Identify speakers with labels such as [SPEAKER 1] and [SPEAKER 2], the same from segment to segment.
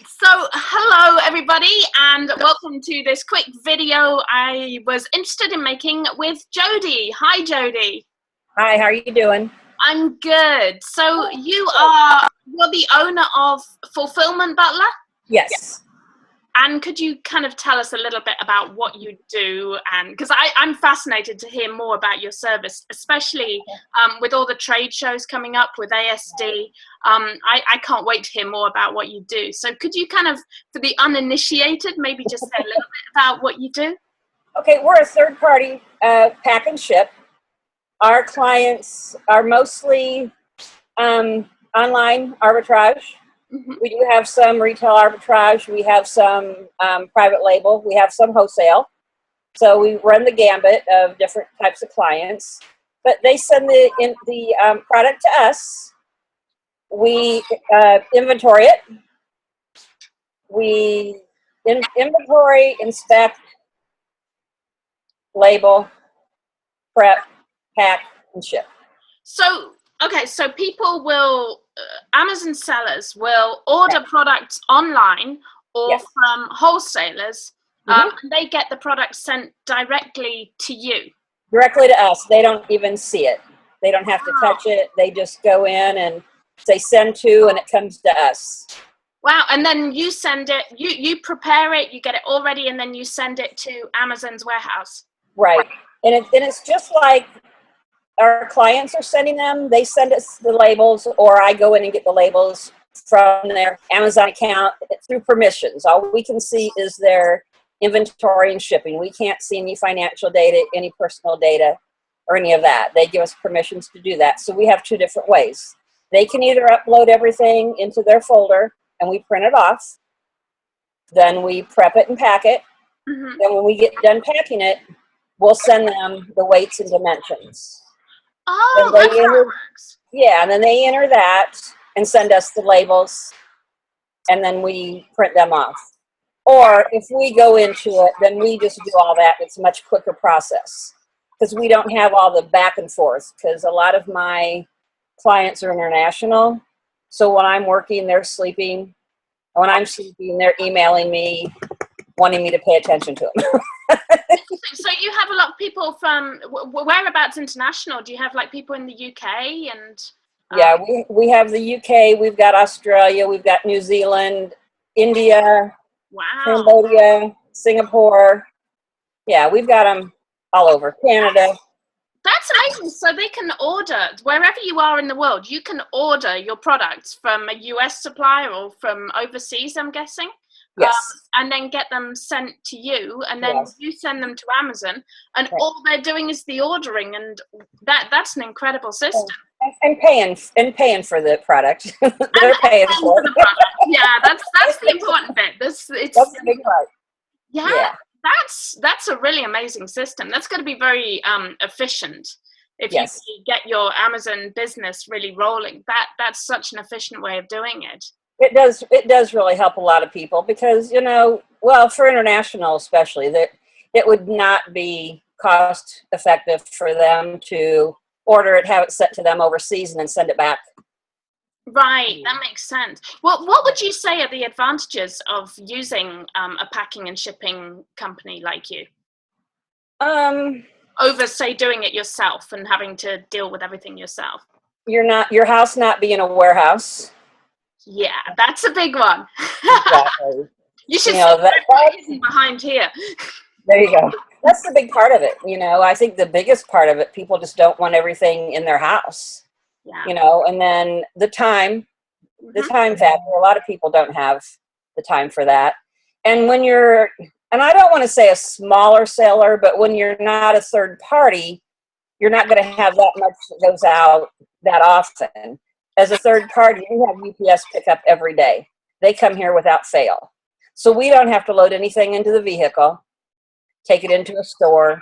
[SPEAKER 1] So, hello everybody and welcome to this quick video I was interested in making with Jodi. Hi Jodi.
[SPEAKER 2] Hi, how are you doing?
[SPEAKER 1] I'm good. So you're the owner of Fulfillment Butler?
[SPEAKER 2] Yes.
[SPEAKER 1] And could you kind of tell us a little bit about what you do? And because I'm fascinated to hear more about your service, especially with all the trade shows coming up with ASD. I can't wait to hear more about what you do. So could you kind of, for the uninitiated, maybe just say a little bit about what you do?
[SPEAKER 2] Okay, we're a third party pack and ship. Our clients are mostly online arbitrage.
[SPEAKER 1] Mm-hmm.
[SPEAKER 2] We do have some retail arbitrage. We have some private label. We have some wholesale. So we run the gambit of different types of clients. But they send the product to us. We inventory it. We inventory, inspect, label, prep, pack, and ship.
[SPEAKER 1] So, okay, so people will, Amazon sellers will order products online or from wholesalers, and they get the product sent directly to you.
[SPEAKER 2] Directly to us. They don't even see it. They don't have to touch it. They just go in and say send to, and it comes to us.
[SPEAKER 1] Wow, and then you send it, you prepare it, you get it all ready, and then you send it to Amazon's warehouse.
[SPEAKER 2] Right. And it's just like our clients are sending them. They send us the labels, or I go in and get the labels from their Amazon account through permissions. All we can see is their inventory and shipping. We can't see any financial data, any personal data, or any of that. They give us permissions to do that. So we have two different ways. They can either upload everything into their folder and we print it off. Then we prep it and pack it.
[SPEAKER 1] Mm-hmm.
[SPEAKER 2] Then when we get done packing it, we'll send them the weights and dimensions.
[SPEAKER 1] Oh, that's how it works.
[SPEAKER 2] Yeah, and then they enter that and send us the labels, and then we print them off. Or if we go into it, then we just do all that. It's a much quicker process because we don't have all the back and forth, because a lot of my clients are international. So when I'm working, they're sleeping. When I'm sleeping, they're emailing me, wanting me to pay attention to them.
[SPEAKER 1] So you have a lot of people from whereabouts international? Do you have like people in the UK and?
[SPEAKER 2] Yeah, we have the UK. We've got Australia. We've got New Zealand, India, Cambodia, Singapore. Yeah, we've got them all over. Canada.
[SPEAKER 1] That's amazing. So they can order wherever you are in the world. You can order your products from a US supplier or from overseas, I'm guessing.
[SPEAKER 2] Yes.
[SPEAKER 1] And then get them sent to you, and then you send them to Amazon, and all they're doing is the ordering, and that's an incredible system.
[SPEAKER 2] And paying for the product. They're paying for
[SPEAKER 1] the product. Yeah, that's the important bit. That's the
[SPEAKER 2] big part.
[SPEAKER 1] Yeah. That's a really amazing system. That's going to be very efficient if you get your Amazon business really rolling. That's such an efficient way of doing it.
[SPEAKER 2] It does really help a lot of people because, for international especially, that it would not be cost effective for them to order it, have it sent to them overseas, and then send it back.
[SPEAKER 1] Right, that makes sense. Well, what would you say are the advantages of using a packing and shipping company like you? Over, say, doing it yourself and having to deal with everything yourself.
[SPEAKER 2] Your house not being a warehouse.
[SPEAKER 1] Yeah, that's a big one.
[SPEAKER 2] Exactly.
[SPEAKER 1] You should see that behind here.
[SPEAKER 2] There you go. That's the big part of it. I think the biggest part of it, people just don't want everything in their house.
[SPEAKER 1] Yeah.
[SPEAKER 2] And then the time factor, a lot of people don't have the time for that. And when and I don't want to say a smaller seller, but when you're not a third party, you're not going to have that much that goes out that often. As a third party, we have UPS pickup every day. They come here without fail. So we don't have to load anything into the vehicle, take it into a store,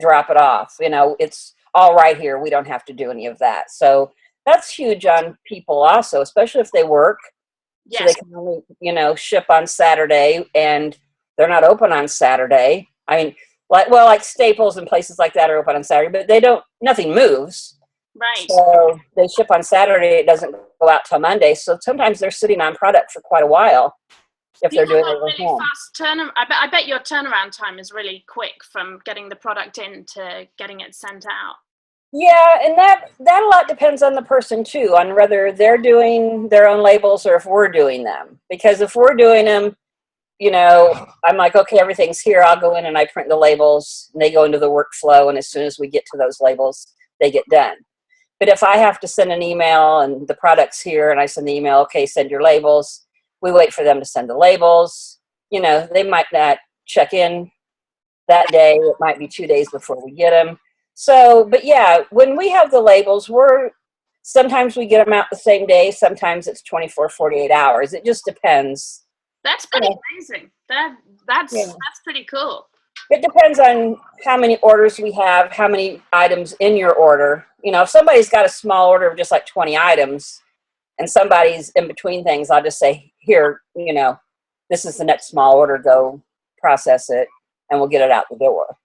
[SPEAKER 2] drop it off. It's all right here. We don't have to do any of that. So that's huge on people also, especially if they work.
[SPEAKER 1] Yes.
[SPEAKER 2] So they can only, ship on Saturday, and they're not open on Saturday. I mean, like Staples and places like that are open on Saturday, but nothing moves.
[SPEAKER 1] Right.
[SPEAKER 2] So they ship on Saturday. It doesn't go out till Monday. So sometimes they're sitting on product for quite a while. if
[SPEAKER 1] Do you
[SPEAKER 2] they're doing
[SPEAKER 1] have
[SPEAKER 2] it
[SPEAKER 1] a
[SPEAKER 2] at
[SPEAKER 1] really
[SPEAKER 2] home.
[SPEAKER 1] fast turnaround? I bet your turnaround time is really quick from getting the product in to getting it sent out.
[SPEAKER 2] Yeah, and that a lot depends on the person too, on whether they're doing their own labels or if we're doing them. Because if we're doing them, I'm like, okay, everything's here. I'll go in and I print the labels, and they go into the workflow. And as soon as we get to those labels, they get done. But if I have to send an email and the product's here, and I send the email, okay, send your labels. We wait for them to send the labels. They might not check in that day. It might be 2 days before we get them. So, but yeah, when we have the labels, sometimes we get them out the same day. Sometimes it's 24, 48 hours. It just depends.
[SPEAKER 1] That's pretty amazing. That's
[SPEAKER 2] Yeah.
[SPEAKER 1] pretty cool.
[SPEAKER 2] It depends on how many orders we have, how many items in your order. If somebody's got a small order of just like 20 items and somebody's in between things, I'll just say, here, this is the next small order, go process it, and we'll get it out the door.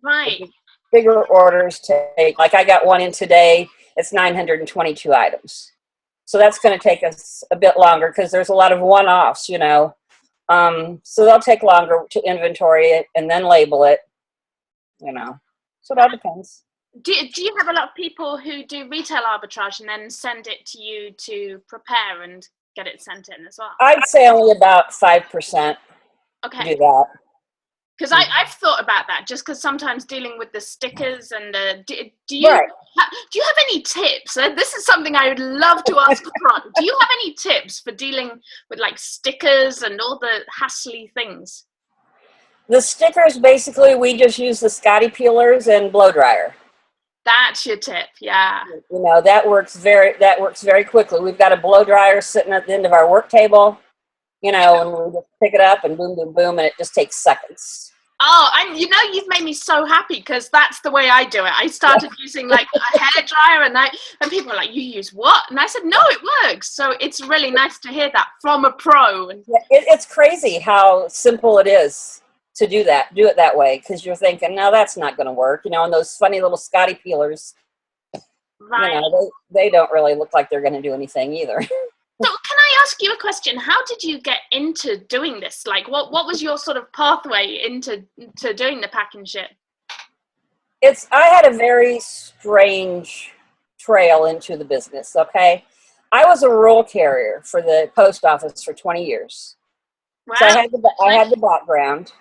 [SPEAKER 1] Right.
[SPEAKER 2] Bigger orders take, like I got one in today, it's 922 items. So that's going to take us a bit longer because there's a lot of one-offs, so they'll take longer to inventory it and then label it, so that depends.
[SPEAKER 1] Do you have a lot of people who do retail arbitrage and then send it to you to prepare and get it sent in as well?
[SPEAKER 2] I'd say only about 5% do that.
[SPEAKER 1] Because I've thought about that, just because sometimes dealing with the stickers and do you
[SPEAKER 2] Right.
[SPEAKER 1] Do you have any tips? This is something I would love to ask a pro. Do you have any tips for dealing with like stickers and all the hassly things?
[SPEAKER 2] The stickers, basically, we just use the Scotty peelers and blow dryer.
[SPEAKER 1] That's your tip, yeah.
[SPEAKER 2] That works very quickly. We've got a blow dryer sitting at the end of our work table, and we just pick it up and boom, boom, boom, and it just takes seconds.
[SPEAKER 1] Oh, you've made me so happy because that's the way I do it. I started using like a hair dryer and people are like, you use what? And I said, no, it works. So it's really nice to hear that from a pro.
[SPEAKER 2] It's crazy how simple it is to do it that way, because you're thinking, no, that's not going to work. And those funny little Scotty peelers,
[SPEAKER 1] right.
[SPEAKER 2] They don't really look like they're going to do anything either.
[SPEAKER 1] So can I ask you a question? How did you get into doing this? Like, what was your sort of pathway into doing the pack and ship?
[SPEAKER 2] I had a very strange trail into the business, okay? I was a roll carrier for the post office for 20 years.
[SPEAKER 1] Wow.
[SPEAKER 2] So I had the background.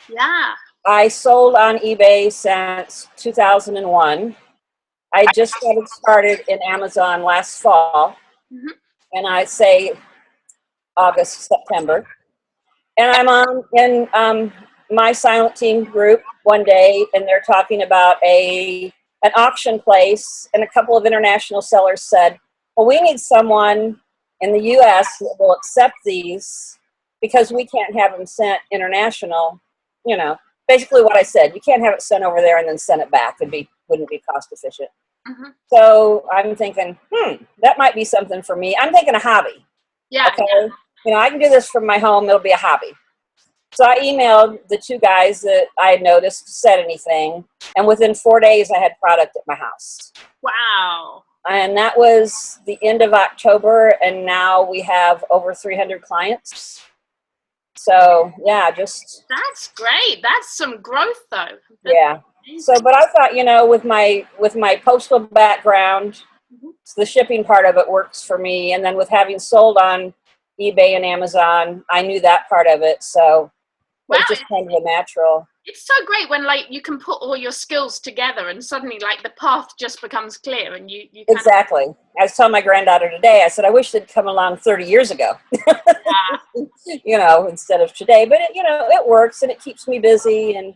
[SPEAKER 1] Yeah.
[SPEAKER 2] I sold on eBay since 2001. I just started in Amazon last fall. Mm-hmm. And I say August, September. And I'm in my silent team group one day, and they're talking about an auction place, and a couple of international sellers said, well, we need someone in the U.S. that will accept these because we can't have them sent international. Basically what I said, you can't have it sent over there and then send it back. Wouldn't be cost efficient. Mm-hmm. So I'm thinking, that might be something for me. I'm thinking a hobby.
[SPEAKER 1] Yeah.
[SPEAKER 2] Okay. I can do this from my home. It'll be a hobby. So I emailed the two guys that I had noticed said anything. And within 4 days, I had product at my house.
[SPEAKER 1] Wow.
[SPEAKER 2] And that was the end of October. And now we have over 300 clients. So, yeah,
[SPEAKER 1] That's great. That's some growth, though.
[SPEAKER 2] Yeah. So, but I thought, with my postal background, the shipping part of it works for me. And then with having sold on eBay and Amazon, I knew that part of it. So it's just kind of a natural.
[SPEAKER 1] It's so great when you can put all your skills together and suddenly the path just becomes clear and you
[SPEAKER 2] Exactly. I was telling my granddaughter today, I said, I wish they'd come along 30 years ago, instead of today. But it works and it keeps me busy. And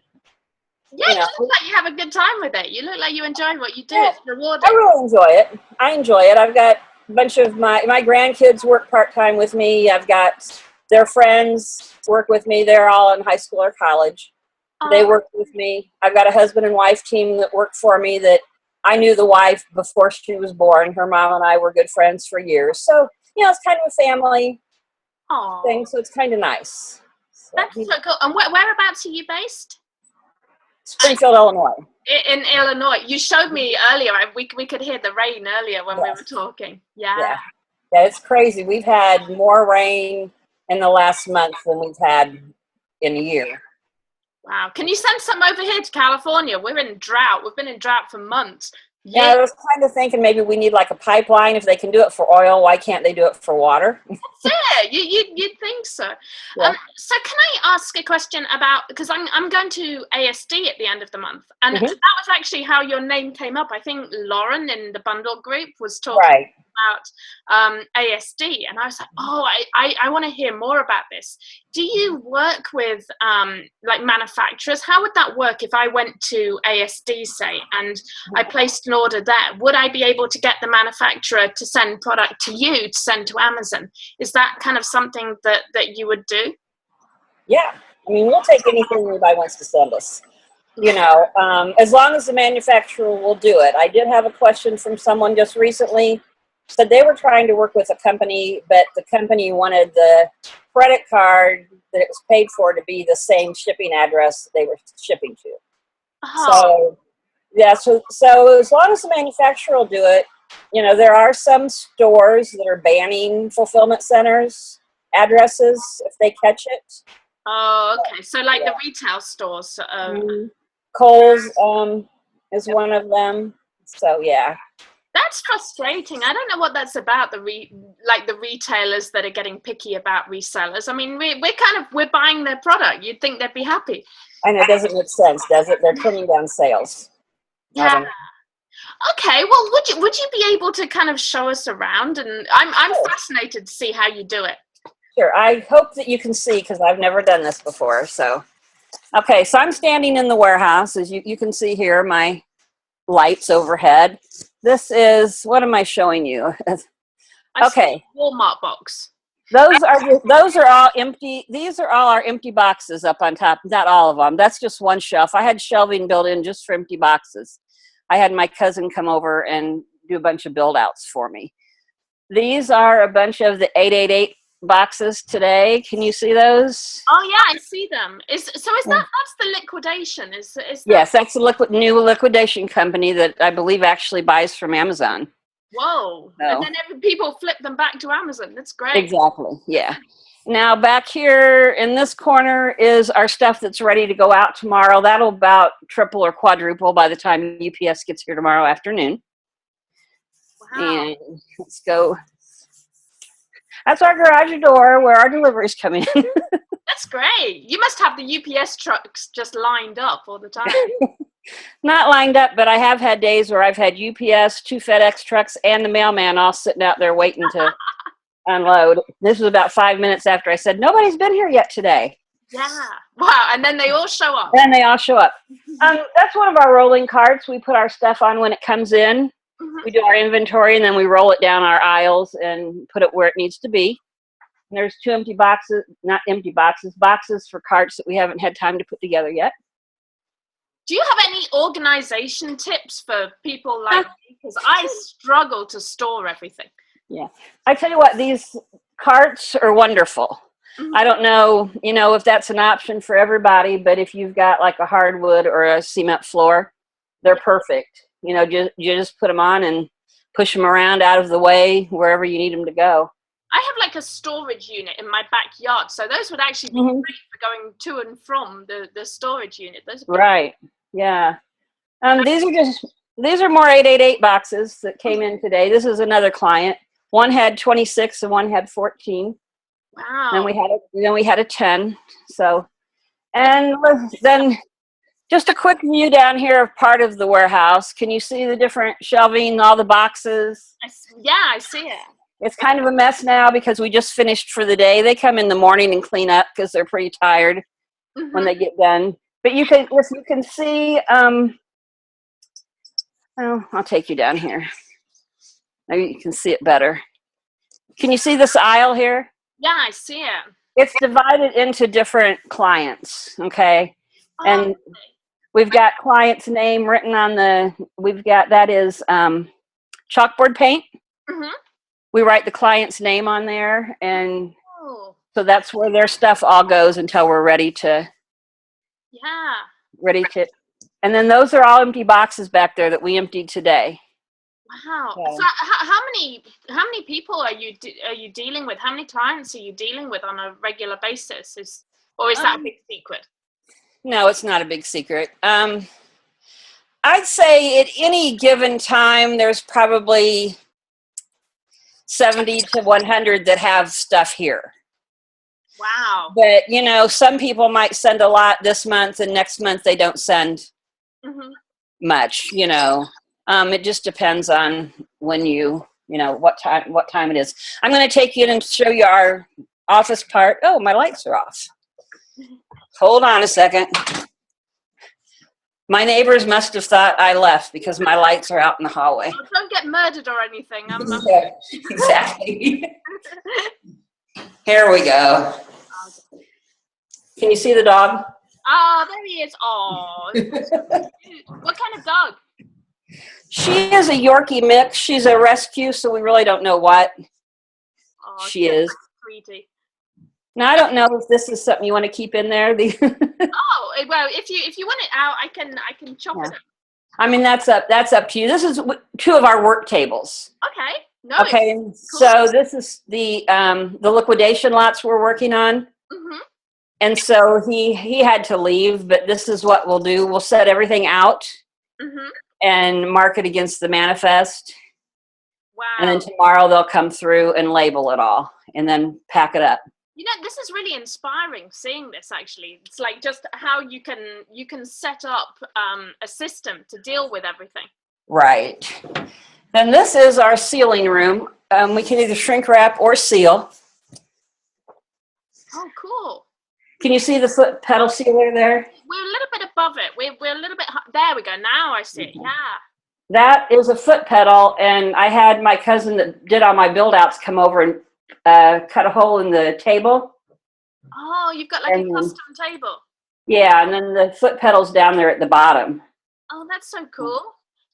[SPEAKER 1] yeah, you look like you have a good time with it. You look like you enjoy what you do.
[SPEAKER 2] Yeah,
[SPEAKER 1] it's rewarding.
[SPEAKER 2] I really enjoy it. I've got a bunch of my grandkids work part-time with me. I've got their friends work with me. They're all in high school or college. They work with me. I've got a husband and wife team that work for me that I knew the wife before she was born. Her mom and I were good friends for years. So, it's kind of a family thing. So it's kind of nice. So,
[SPEAKER 1] that's so cool. And whereabouts are you based?
[SPEAKER 2] Springfield, Illinois.
[SPEAKER 1] In Illinois. You showed me earlier. We could hear the rain earlier when we were talking. Yeah.
[SPEAKER 2] Yeah, it's crazy. We've had more rain in the last month than we've had in a year.
[SPEAKER 1] Wow. Can you send some over here to California? We're in drought. We've been in drought for months.
[SPEAKER 2] Yeah, I was kind of thinking maybe we need like a pipeline. If they can do it for oil, why can't they do it for water?
[SPEAKER 1] Yeah, you'd think so.
[SPEAKER 2] Yeah.
[SPEAKER 1] So can I ask a question about, because I'm going to ASD at the end of the month, and
[SPEAKER 2] Mhm.
[SPEAKER 1] that was actually how your name came up. I think Lauren in the bundle group was talking
[SPEAKER 2] Right.
[SPEAKER 1] about ASD, and I was like, oh, I want to hear more about this. Do you work with like manufacturers? How would that work if I went to ASD, say, and I placed an order there? Would I be able to get the manufacturer to send product to you to send to Amazon? Is that kind of something that you would do?
[SPEAKER 2] Yeah. I mean, we'll take anything anybody wants to send us. You know, as long as the manufacturer will do it. I did have a question from someone just recently. Said they were trying to work with a company, but the company wanted the credit card that it was paid for to be the same shipping address they were shipping to.
[SPEAKER 1] Oh,
[SPEAKER 2] So, yeah, so as long as the manufacturer will do it, you know, there are some stores that are banning fulfillment centers addresses if they catch it.
[SPEAKER 1] okay. So like
[SPEAKER 2] Yeah.
[SPEAKER 1] the retail stores.
[SPEAKER 2] Kohl's is one of them. So yeah.
[SPEAKER 1] That's frustrating. I don't know what that's about. The retailers that are getting picky about resellers. I mean, we're buying their product. You'd think they'd be happy.
[SPEAKER 2] And it doesn't make sense, does it? They're trimming down sales.
[SPEAKER 1] Yeah. Okay. Well, would you be able to kind of show us around? And I'm
[SPEAKER 2] Sure.
[SPEAKER 1] fascinated to see how you do it.
[SPEAKER 2] Sure. I hope that you can see because I've never done this before. So, okay. So I'm standing in the warehouse. As you can see here, my lights overhead. This is, what am I showing you?
[SPEAKER 1] I
[SPEAKER 2] Okay.
[SPEAKER 1] see a Walmart box.
[SPEAKER 2] Those are all empty. These are all our empty boxes up on top. Not all of them. That's just one shelf. I had shelving built in just for empty boxes. I had my cousin come over and do a bunch of build outs for me. These are a bunch of the 888 boxes today. Can you see those?
[SPEAKER 1] Oh yeah, I see them. Is that's the liquidation? Is that?
[SPEAKER 2] Yes, that's a new liquidation company that I believe actually buys from Amazon.
[SPEAKER 1] Whoa!
[SPEAKER 2] So,
[SPEAKER 1] and then people flip them back to Amazon. That's great.
[SPEAKER 2] Exactly. Yeah. Now back here in this corner is our stuff that's ready to go out tomorrow. That'll about triple or quadruple by the time UPS gets here tomorrow afternoon.
[SPEAKER 1] Wow.
[SPEAKER 2] And let's go. That's our garage door where our deliveries come in.
[SPEAKER 1] That's great. You must have the UPS trucks just lined up all the time.
[SPEAKER 2] Not lined up, but I have had days where I've had UPS, 2 FedEx trucks, and the mailman all sitting out there waiting to unload. This was about 5 minutes after I said, nobody's been here yet today.
[SPEAKER 1] Yeah. Wow. And then they all show up.
[SPEAKER 2] And they all show up. That's one of our rolling carts. We put our stuff on when it comes in. We do our inventory, and then we roll it down our aisles and put it where it needs to be. And there's 2 empty boxes, not empty boxes, boxes for carts that we haven't had time to put together yet.
[SPEAKER 1] Do you have any organization tips for people like me? Because I struggle to store everything.
[SPEAKER 2] Yeah. I tell you what, these carts are wonderful. I don't know, if that's an option for everybody, but if you've got like a hardwood or a cement floor, they're perfect. You just put them on and push them around out of the way wherever you need them to go.
[SPEAKER 1] I have like a storage unit in my backyard, so those would actually be great for going to and from the storage unit. Those are
[SPEAKER 2] right. Yeah. These are more 888 boxes that came in today. This is another client. One had 26 and one had 14.
[SPEAKER 1] Wow.
[SPEAKER 2] Then we had a 10. So, and then just a quick view down here of part of the warehouse. Can you see the different shelving, all the boxes?
[SPEAKER 1] I see it.
[SPEAKER 2] It's kind of a mess now because we just finished for the day. They come in the morning and clean up because they're pretty tired when they get done. But you can see, I'll take you down here. Maybe you can see it better. Can you see this aisle here?
[SPEAKER 1] Yeah, I see it.
[SPEAKER 2] It's divided into different clients, okay? And we've got client's name written on that is chalkboard paint. We write the client's name on there, and so that's where their stuff all goes until we're ready to. And then those are all empty boxes back there that we emptied today.
[SPEAKER 1] Wow.
[SPEAKER 2] Yeah.
[SPEAKER 1] So how many people are you dealing with? How many clients are you dealing with on a regular basis? Is that a big secret?
[SPEAKER 2] No, it's not a big secret. I'd say at any given time, there's probably 70 to 100 that have stuff here.
[SPEAKER 1] Wow.
[SPEAKER 2] But, you know, some people might send a lot this month and next month they don't send much, you know. It just depends on when you know, what time it is. I'm going to take you in and show you our office part. Oh, my lights are off. Hold on a second. My neighbors must have thought I left because my lights are out in the hallway.
[SPEAKER 1] Oh, don't get murdered or anything.
[SPEAKER 2] Yeah, exactly. Here we go. Can you see the dog?
[SPEAKER 1] Oh, there he is. Oh, what kind of dog?
[SPEAKER 2] She is a Yorkie mix. She's a rescue, so we really don't know what she is.
[SPEAKER 1] Sweetie.
[SPEAKER 2] Now, I don't know if this is something you want to keep in there.
[SPEAKER 1] Oh, well, if you want it out, I can chop it.
[SPEAKER 2] I mean, that's up to you. This is two of our work tables.
[SPEAKER 1] Okay. No.
[SPEAKER 2] Okay, cool. So this is the liquidation lots we're working on. And so he had to leave, but this is what we'll do. We'll set everything out and mark it against the manifest.
[SPEAKER 1] Wow.
[SPEAKER 2] And then tomorrow they'll come through and label it all and then pack it up.
[SPEAKER 1] You know, this is really inspiring seeing this, actually. It's like just how you can set up a system to deal with everything. Right.
[SPEAKER 2] Then this is our sealing room. We can either shrink wrap or seal.
[SPEAKER 1] Oh, cool.
[SPEAKER 2] Can you see the foot pedal sealer there?
[SPEAKER 1] We're a little bit above it. We're a little bit there we go. Now I see it. Yeah.
[SPEAKER 2] That is a foot pedal, and I had my cousin that did all my build outs come over and cut a hole in the table.
[SPEAKER 1] Oh, you've got like a custom table.
[SPEAKER 2] Yeah, and then the foot pedal's down there at the bottom.
[SPEAKER 1] Oh, that's so cool.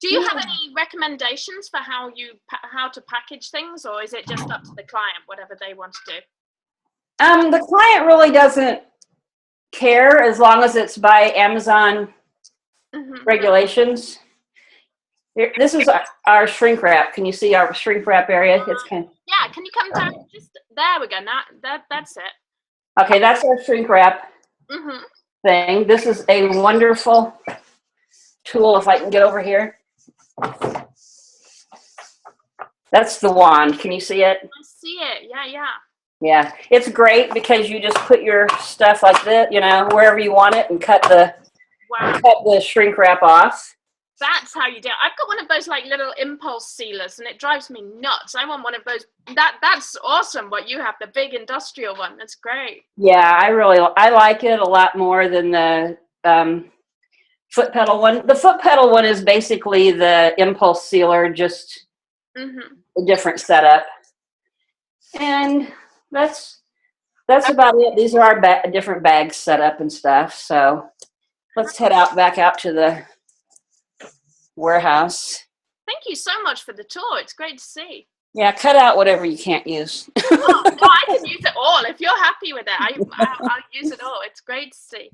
[SPEAKER 1] Do you have any recommendations for how to package things, or is it just up to the client, whatever they want to do?
[SPEAKER 2] The client really doesn't care as long as it's by Amazon regulations. Here, this is our shrink wrap. Can you see our shrink wrap area? It's
[SPEAKER 1] yeah. Can you come down? Just there we go. Now that's it.
[SPEAKER 2] Okay, that's our shrink wrap thing. This is a wonderful tool. If I can get over here, that's the wand. Can you see it?
[SPEAKER 1] I see it. Yeah.
[SPEAKER 2] Yeah, it's great because you just put your stuff like this, you know, wherever you want it, and cut the shrink wrap off.
[SPEAKER 1] That's how you do it. I've got one of those like little impulse sealers, and it drives me nuts. I want one of those. That's awesome. What you have, the big industrial one. That's great.
[SPEAKER 2] Yeah, I like it a lot more than the foot pedal one. The foot pedal one is basically the impulse sealer, just a different setup. And that's about it. These are our different bags set up and stuff. So let's head back out to the warehouse.
[SPEAKER 1] Thank you so much for the tour. It's great to see.
[SPEAKER 2] Yeah, cut out whatever you can't use.
[SPEAKER 1] No, I can use it all. If you're happy with it, I'll use it all. It's great to see.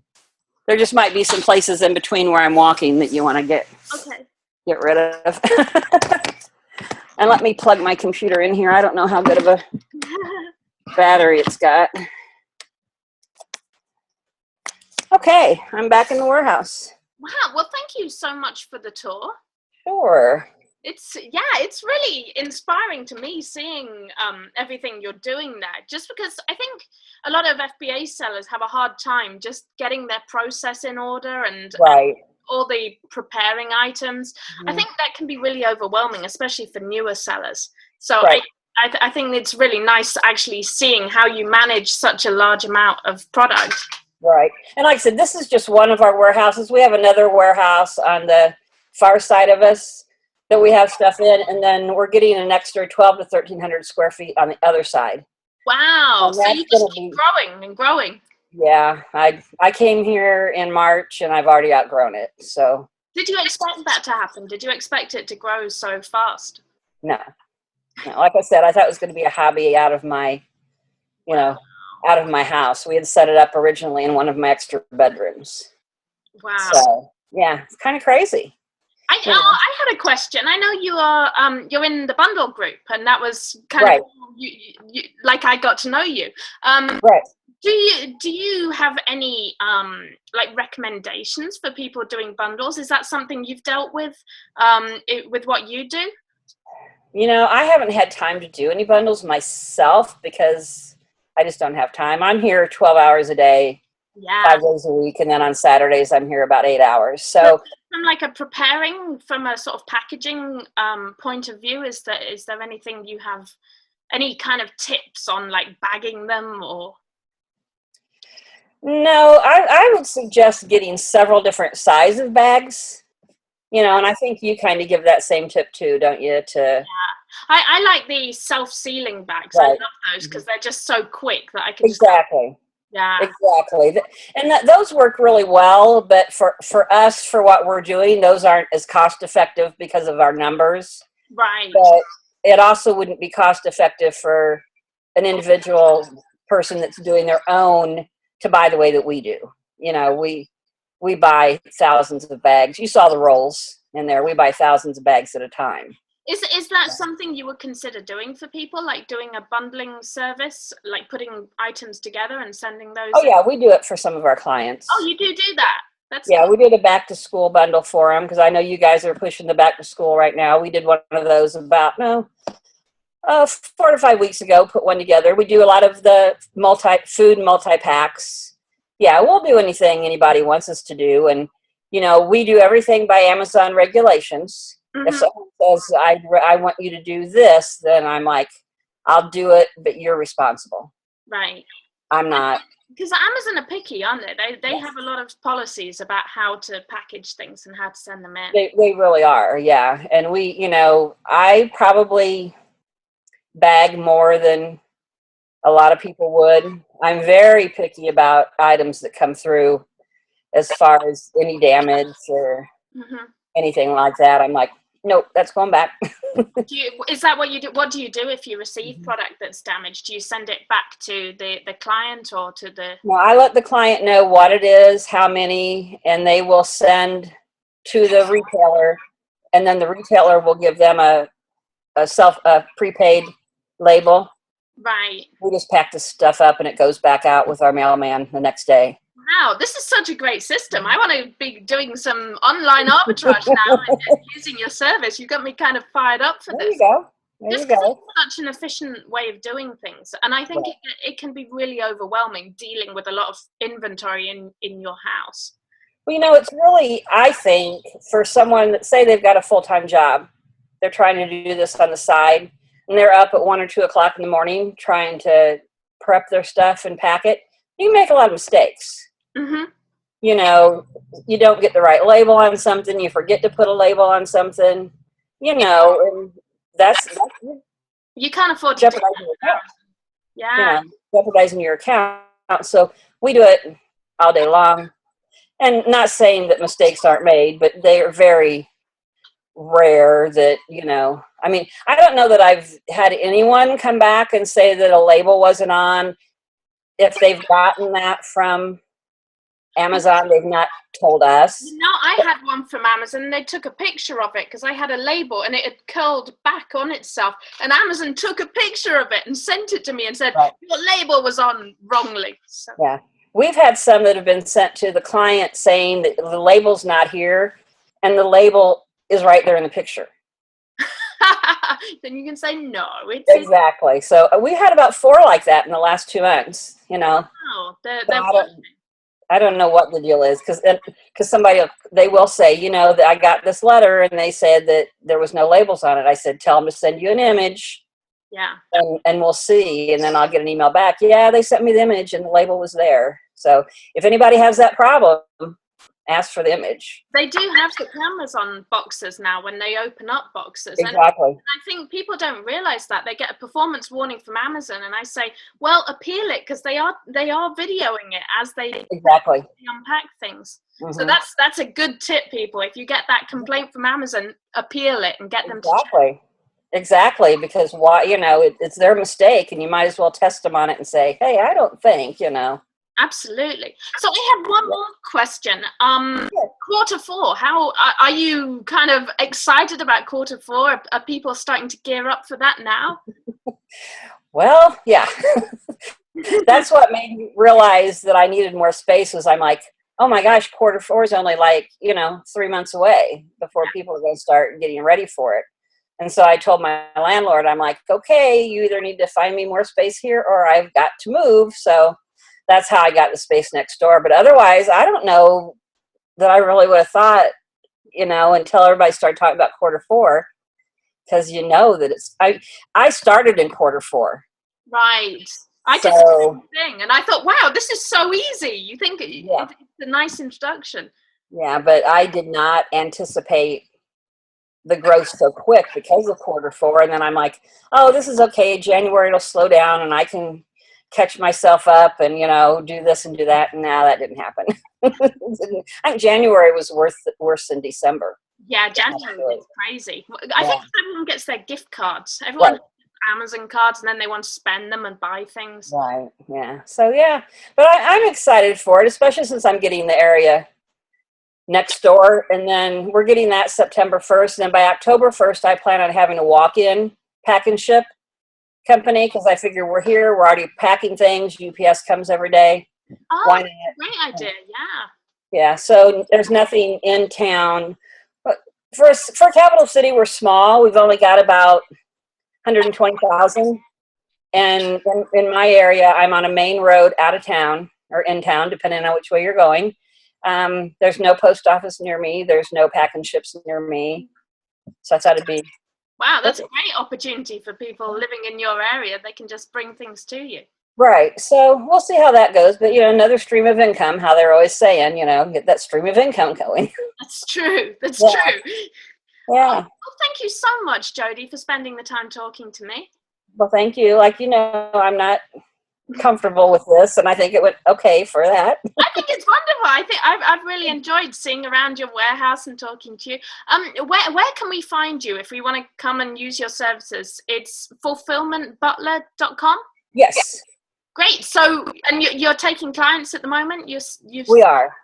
[SPEAKER 2] There just might be some places in between where I'm walking that you want to get rid of. And let me plug my computer in here. I don't know how good of a battery it's got. Okay, I'm back in the warehouse.
[SPEAKER 1] Wow, well, thank you so much for the tour.
[SPEAKER 2] Sure.
[SPEAKER 1] It's really inspiring to me seeing everything you're doing there, just because I think a lot of FBA sellers have a hard time just getting their process in order and all the preparing items. I think that can be really overwhelming, especially for newer sellers. So I think it's really nice actually seeing how you manage such a large amount of product.
[SPEAKER 2] Right. And like I said, this is just one of our warehouses. We have another warehouse on the far side of us that we have stuff in, and then we're getting an extra 12 to 1,300 square feet on the other side.
[SPEAKER 1] Wow. So you just keep growing and growing.
[SPEAKER 2] Yeah. I came here in March, and I've already outgrown it. So.
[SPEAKER 1] Did you expect that to happen? Did you expect it to grow so fast?
[SPEAKER 2] No. Like I said, I thought it was going to be a hobby out of my, out of my house. We had set it up originally in one of my extra bedrooms.
[SPEAKER 1] Wow.
[SPEAKER 2] So, yeah, it's kind of crazy.
[SPEAKER 1] I had a question. I know you are you're in the bundle group, and that was kind
[SPEAKER 2] Right.
[SPEAKER 1] of you like I got to know you.
[SPEAKER 2] Right.
[SPEAKER 1] Do you have any like recommendations for people doing bundles? Is that something you've dealt with with what you do?
[SPEAKER 2] I haven't had time to do any bundles myself because I just don't have time. I'm here 12 hours a day,
[SPEAKER 1] Yeah.
[SPEAKER 2] 5 days a week, and then on Saturdays I'm here about 8 hours.
[SPEAKER 1] But
[SPEAKER 2] So
[SPEAKER 1] from like a preparing, from a sort of packaging point of view, is there anything you have, any kind of tips on like bagging them or?
[SPEAKER 2] no, I would suggest getting several different size of bags, and I think you kind of give that same tip too, don't you?
[SPEAKER 1] I like the self-sealing bags. I
[SPEAKER 2] Right.
[SPEAKER 1] love those because they're just so quick that I can just
[SPEAKER 2] Exactly.
[SPEAKER 1] yeah.
[SPEAKER 2] Exactly. And those work really well, but for us, for what we're doing, those aren't as cost effective because of our numbers.
[SPEAKER 1] Right.
[SPEAKER 2] But it also wouldn't be cost effective for an individual person that's doing their own to buy the way that we do. We buy thousands of bags. You saw the rolls in there. We buy thousands of bags at a time.
[SPEAKER 1] Is that something you would consider doing for people, like doing a bundling service, like putting items together and sending those
[SPEAKER 2] Oh
[SPEAKER 1] in?
[SPEAKER 2] yeah, we do it for some of our clients.
[SPEAKER 1] Oh, you do that. That's
[SPEAKER 2] Yeah, we did a back to school bundle for them because I know you guys are pushing the back to school right now. We did one of those about 4 to 5 weeks ago. Put one together. We do a lot of the food multi packs. Yeah, we'll do anything anybody wants us to do, and we do everything by Amazon regulations. If someone says I want you to do this, then I'm like, I'll do it, but you're responsible.
[SPEAKER 1] Right.
[SPEAKER 2] I'm not.
[SPEAKER 1] Because Amazon are picky, aren't they? They
[SPEAKER 2] Yes.
[SPEAKER 1] have a lot of policies about how to package things and how to send them in.
[SPEAKER 2] They really are, yeah. And I probably bag more than a lot of people would. I'm very picky about items that come through as far as any damage or anything like that. I'm like, nope, that's going back.
[SPEAKER 1] Is that what you do? What do you do if you receive product that's damaged? Do you send it back to the client or to the?
[SPEAKER 2] Well, I let the client know what it is, how many, and they will send to the retailer, and then the retailer will give them a prepaid label.
[SPEAKER 1] Right.
[SPEAKER 2] We just pack the stuff up and it goes back out with our mailman the next day.
[SPEAKER 1] Wow, this is such a great system. I want to be doing some online arbitrage now and using your service. You got me kind of fired up for
[SPEAKER 2] There
[SPEAKER 1] this.
[SPEAKER 2] you go.
[SPEAKER 1] Just because it's such an efficient way of doing things. And I think it can be really overwhelming dealing with a lot of inventory in your house.
[SPEAKER 2] Well, it's really, I think, for someone that say they've got a full-time job, they're trying to do this on the side, and they're up at 1 or 2 o'clock in the morning trying to prep their stuff and pack it. You make a lot of mistakes. You don't get the right label on something. You forget to put a label on something. And that's
[SPEAKER 1] you can't afford to
[SPEAKER 2] jeopardizing your account.
[SPEAKER 1] Yeah.
[SPEAKER 2] Jeopardizing your account. So we do it all day long. And not saying that mistakes aren't made, but they are very rare that, I mean, I don't know that I've had anyone come back and say that a label wasn't on. If they've gotten that from Amazon, they've not told us.
[SPEAKER 1] I had one from Amazon and they took a picture of it because I had a label and it had curled back on itself, and Amazon took a picture of it and sent it to me and said, your label was on wrongly. So.
[SPEAKER 2] Yeah. We've had some that have been sent to the client saying that the label's not here and the label is right there in the picture.
[SPEAKER 1] Then you can say no.
[SPEAKER 2] Exactly. So we had about 4 like that in the last 2 months,
[SPEAKER 1] Oh,
[SPEAKER 2] I don't know what the deal is because they will say, that I got this letter and they said that there was no labels on it. I said, tell them to send you an image.
[SPEAKER 1] Yeah.
[SPEAKER 2] And we'll see. And then I'll get an email back. Yeah, they sent me the image and the label was there. So if anybody has that problem, ask for the image.
[SPEAKER 1] They do have the cameras on boxes now when they open up boxes.
[SPEAKER 2] Exactly.
[SPEAKER 1] And I think people don't realize that. They get a performance warning from Amazon and I say, well, appeal it because they are videoing it as they unpack things. So that's a good tip, people. If you get that complaint from Amazon, appeal it and get them to check.
[SPEAKER 2] Exactly, because why? It's their mistake, and you might as well test them on it and say, "Hey, I don't think."
[SPEAKER 1] Absolutely. So I have one more question. Quarter four, how are you kind of excited about quarter four? Are people starting to gear up for that now?
[SPEAKER 2] Well, yeah. That's what made me realize that I needed more space. Was I'm like, oh my gosh, quarter four is only like 3 months away before people are going to start getting ready for it. And so I told my landlord, I'm like, okay, you either need to find me more space here or I've got to move. So that's how I got the space next door. But otherwise, I don't know that I really would have thought, until everybody started talking about quarter four, because that I started in quarter four.
[SPEAKER 1] Right. I did the same thing, and I thought, wow, this is so easy. You think it's a nice introduction.
[SPEAKER 2] Yeah, but I did not anticipate the growth so quick because of quarter four. And then I'm like, oh, this is okay. January will slow down and I can catch myself up and, do this and do that. And now that didn't happen. I think January was worse than December.
[SPEAKER 1] Yeah, January is crazy. I think everyone gets their gift cards. Everyone Amazon cards, and then they want to spend them and buy things.
[SPEAKER 2] Right. Yeah. So but I'm excited for it, especially since I'm getting the area next door, and then we're getting that September 1st, and then by October 1st I plan on having a walk-in pack and ship company, because I figure we're here, we're already packing things, UPS comes every day.
[SPEAKER 1] Oh, why not? Great idea.
[SPEAKER 2] Yeah, so there's nothing in town. But for Capital City, we're small. We've only got about 120,000. And in my area, I'm on a main road out of town or in town, depending on which way you're going. There's no post office near me. There's no pack and ships near me. So I thought it'd be...
[SPEAKER 1] Wow, that's a great opportunity for people living in your area. They can just bring things to you.
[SPEAKER 2] Right. So we'll see how that goes. But, another stream of income, how they're always saying, get that stream of income going.
[SPEAKER 1] That's true. That's true.
[SPEAKER 2] Yeah.
[SPEAKER 1] Well, thank you so much, Jodi, for spending the time talking to me.
[SPEAKER 2] Well, thank you. I'm not comfortable with this, and I think it went okay for that.
[SPEAKER 1] I think it's wonderful. I think I've really enjoyed seeing around your warehouse and talking to you. Where can we find you if we want to come and use your services? It's fulfillmentbutler.com?
[SPEAKER 2] Yes.
[SPEAKER 1] Great. So, and you're taking clients at the moment?
[SPEAKER 2] We are.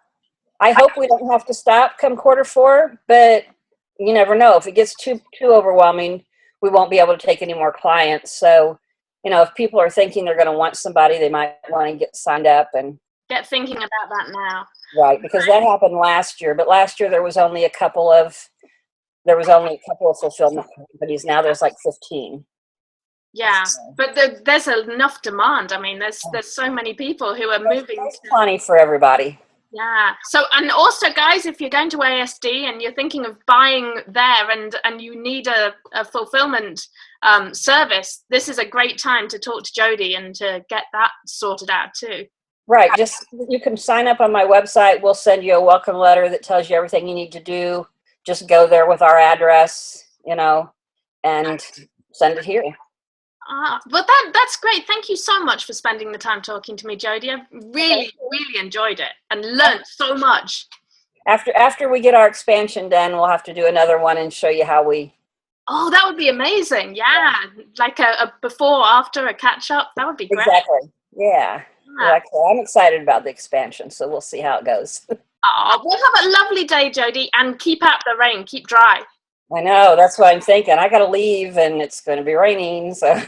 [SPEAKER 2] I hope we don't have to stop come quarter four, but you never know. If it gets too overwhelming, we won't be able to take any more clients. So, if people are thinking they're going to want somebody, they might want to get signed up and
[SPEAKER 1] get thinking about that now.
[SPEAKER 2] Right, because that happened last year. But last year there was only a couple of fulfillment companies. Now there's like 15.
[SPEAKER 1] Yeah, but there's enough demand. I mean, there's so many people who are moving.
[SPEAKER 2] There's plenty for everybody.
[SPEAKER 1] Yeah. So, and also, guys, if you're going to ASD and you're thinking of buying there, and you need a fulfillment service, this is a great time to talk to Jodi and to get that sorted out too.
[SPEAKER 2] Right. Just you can sign up on my website. We'll send you a welcome letter that tells you everything you need to do. Just go there with our address, and send it here.
[SPEAKER 1] Well, that's great. Thank you so much for spending the time talking to me, Jodi. I've really enjoyed it and learned so much.
[SPEAKER 2] After we get our expansion done, we'll have to do another one and show you how we...
[SPEAKER 1] Oh, that would be amazing. Yeah. Like a before, after, a catch up. That would be great.
[SPEAKER 2] Exactly. Yeah. I'm excited about the expansion, so we'll see how it goes.
[SPEAKER 1] We'll have a lovely day, Jodi, and keep out the rain. Keep dry.
[SPEAKER 2] I know. That's what I'm thinking. I got to leave, and it's going to be raining, so...